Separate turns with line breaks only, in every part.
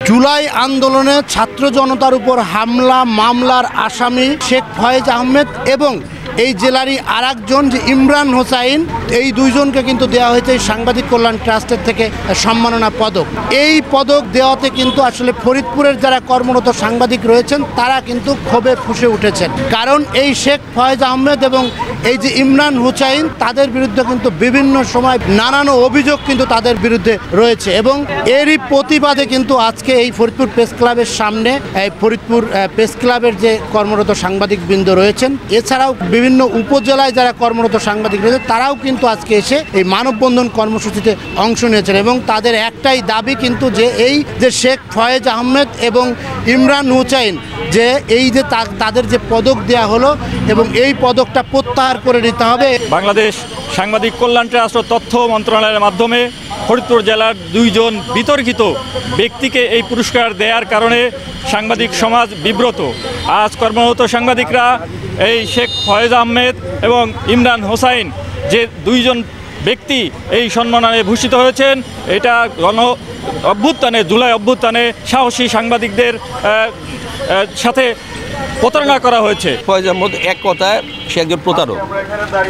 জুলাই আন্দোলনে ছাত্র জনতার উপর হামলা মামলার আসামি শেখ ফয়েজ আহমেদ এবং এই জেলারই আরেকজন যে ইমরান হোসাইন, এই দুইজনকে কিন্তু দেওয়া হয়েছে সাংবাদিক কল্যাণ ট্রাস্টের থেকে সম্মাননা পদক। এই পদক দেওয়াতে কিন্তু আসলে ফরিদপুরের যারা কর্মরত সাংবাদিক রয়েছেন তারা কিন্তু ক্ষোভে ফুঁসে উঠেছেন, কারণ এই শেখ ফয়েজ আহমেদ এবং এই যে ইমরান হোসাইন তাদের বিরুদ্ধে কিন্তু বিভিন্ন সময় নানান অভিযোগ কিন্তু তাদের বিরুদ্ধে রয়েছে এবং এরই প্রতিবাদে কিন্তু আজকে এই ফরিদপুর প্রেস ক্লাবের সামনে ফরিদপুর প্রেস ক্লাবের যে কর্মরত সাংবাদিকবৃন্দ রয়েছেন, এছাড়াও বিভিন্ন উপজেলায় যারা কর্মরত সাংবাদিক রয়েছে তারাও কিন্তু আজকে এসে এই মানববন্ধন কর্মসূচিতে অংশ নিয়েছেন এবং তাদের একটাই দাবি কিন্তু যে এই যে শেখ ফয়েজ আহমেদ এবং ইমরান হোসাইন যে এই যে তাদের যে পদক দেয়া হলো এবং এই পদকটা প্রত্যাহার করে নিতে হবে।
বাংলাদেশ সাংবাদিক কল্যাণ ট্রাস্ট ও তথ্য মন্ত্রণালয়ের মাধ্যমে ফরিদপুর জেলার দুইজন বিতর্কিত ব্যক্তিকে এই পুরস্কার দেওয়ার কারণে সাংবাদিক সমাজ বিব্রত। আজ কর্মরত সাংবাদিকরা এই শেখ ফয়েজ আহমেদ এবং ইমরান হোসাইন যে দুইজন ব্যক্তি এই সম্মাননায় ভূষিত হয়েছেন, এটা অভ্যুত্থানে জুলাই অভ্যুত্থানে সাহসী সাংবাদিকদের সাথে প্রতারণা করা হয়েছে।
ফয়েজ আহমেদ এক কথায় সে একজন প্রতারক।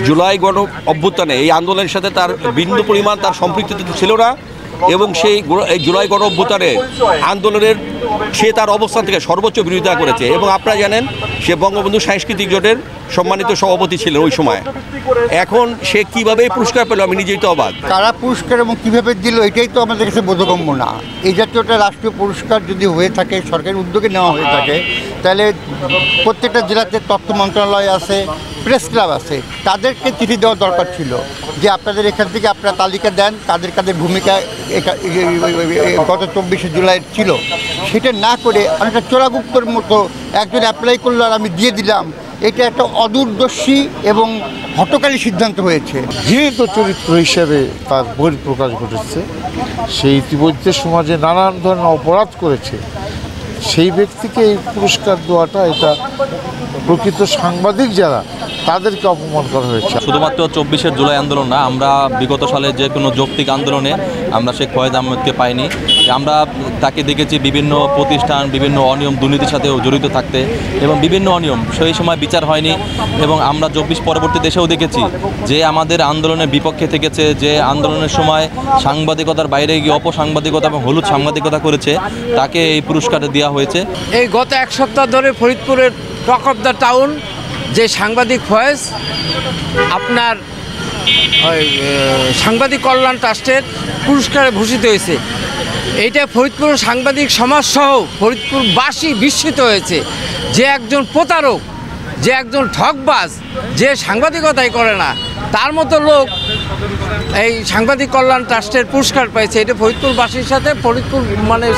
জুলাই গণ অভ্যুত্থানে এই আন্দোলনের সাথে তার বিন্দু পরিমাণ তার সম্পৃক্ততা ছিল না এবং সেই জুলাই গণ অভ্যুত্থানে আন্দোলনের সে তার অবস্থান থেকে সর্বোচ্চ বিরোধিতা করেছে এবং আপনারা জানেন সে বঙ্গবন্ধু সাংস্কৃতিক জোটের সম্মানিত সভাপতি ছিলেন ওই সময়। এখন সে কীভাবে পুরস্কার পেল আমি নিজেই তো অবাক।
কারা পুরস্কার এবং কীভাবে দিল এটাই তো আমাদের কাছে বোধগম্য না। এই জাতীয় একটা রাষ্ট্রীয় পুরস্কার যদি হয়ে থাকে, সরকারের উদ্যোগে নেওয়া হয়ে থাকে, তাহলে প্রত্যেকটা জেলাতে তথ্য মন্ত্রণালয় আছে, প্রেস ক্লাব আছে, তাদেরকে চিঠি দেওয়া দরকার ছিল যে আপনাদের এখান থেকে আপনারা তালিকা দেন কাদের কাদের ভূমিকা গত 24শে জুলাই ছিল। সেটা না করে অনেকটা চোরাগুপ্তর মতো একজন অ্যাপ্লাই করলো আর আমি দিয়ে দিলাম, এটা একটা অদূরদর্শী এবং হঠকারী সিদ্ধান্ত হয়েছে।
ঘৃণিত চরিত্র হিসেবে তার বহিঃপ্রকাশ ঘটেছে। সে ইতিমধ্যে সমাজে নানান ধরনের অপরাধ করেছে, সেই ব্যক্তিকে এই পুরস্কার দেওয়াটা এটা প্রকৃত সাংবাদিক যারা তাদেরকে অপমান করা হয়েছে।
শুধুমাত্র 24শে জুলাই আন্দোলন না, আমরা বিগত সালে যে কোনো যৌক্তিক আন্দোলনে আমরা শেখ ফয়েজ আহমেদকে পাইনি। আমরা তাকে দেখেছি বিভিন্ন প্রতিষ্ঠান বিভিন্ন অনিয়ম দুর্নীতির সাথেও জড়িত থাকতে এবং বিভিন্ন অনিয়ম সেই সময় বিচার হয়নি এবং আমরা 24 পরবর্তী দেশেও দেখেছি যে আমাদের আন্দোলনের বিপক্ষে থেকেছে, যে আন্দোলনের সময় সাংবাদিকতার বাইরে গিয়ে অপসাংবাদিকতা এবং হলুদ সাংবাদিকতা করেছে, তাকে এই পুরস্কারটা দেওয়া হয়েছে।
এই গত এক সপ্তাহ ধরে ফরিদপুরের টক অফ দ্য টাউন যে সাংবাদিক ফয়েজ আপনার সাংবাদিক কল্যাণ ট্রাস্টের পুরস্কারে ভূষিত হয়েছে। এইটা ফরিদপুর সাংবাদিক সমাজসহ ফরিদপুরবাসী বিস্মিত হয়েছে যে একজন প্রতারক, যে একজন ঠকবাজ, যে সাংবাদিকতাই করে না, তার মতো লোক এই সাংবাদিক কল্যাণ ট্রাস্টের পুরস্কার পাইছে। এটা ফরিদপুরবাসীর সাথে ফরিদপুর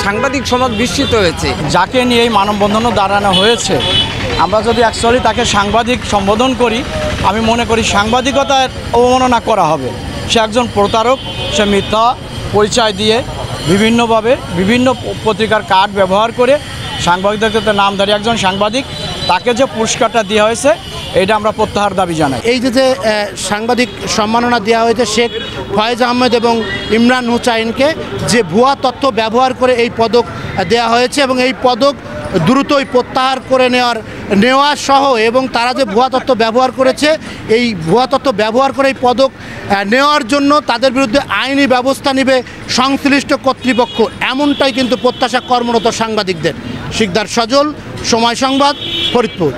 সাংবাদিক সমাজ বিস্মিত হয়েছে।
যাকে নিয়ে এই মানববন্ধনও দাঁড়ানো হয়েছে, আমরা যদি অ্যাকচুয়ালি তাকে সাংবাদিক সম্বোধন করি, আমি মনে করি সাংবাদিকতার অবমাননা করা হবে। সে একজন প্রতারক, সে মিথ্যা পরিচয় দিয়ে বিভিন্নভাবে বিভিন্ন পত্রিকার কার্ড ব্যবহার করে সাংবাদিকতার নামধারী একজন সাংবাদিক, তাকে যে পুরস্কারটা দেওয়া হয়েছে এটা আমরা প্রত্যাহার দাবি জানাই।
এই যে সাংবাদিক সম্মাননা দেওয়া হয়েছে শেখ ফয়েজ আহমেদ এবং ইমরান হোসাইনকে, যে ভুয়া তথ্য ব্যবহার করে এই পদক দেওয়া হয়েছে এবং এই পদক দ্রুতই প্রত্যাহার করে নেওয়া সহ এবং তারা যে ভুয়া তথ্য ব্যবহার করেছে, এই ভুয়া তথ্য ব্যবহার করে এই পদক নেওয়ার জন্য তাদের বিরুদ্ধে আইনি ব্যবস্থা নেবে সংশ্লিষ্ট কর্তৃপক্ষ, এমনটাই কিন্তু প্রত্যাশা কর্মরত সাংবাদিকদের। শিকদার সজল, সময় সংবাদ, ফরিদপুর।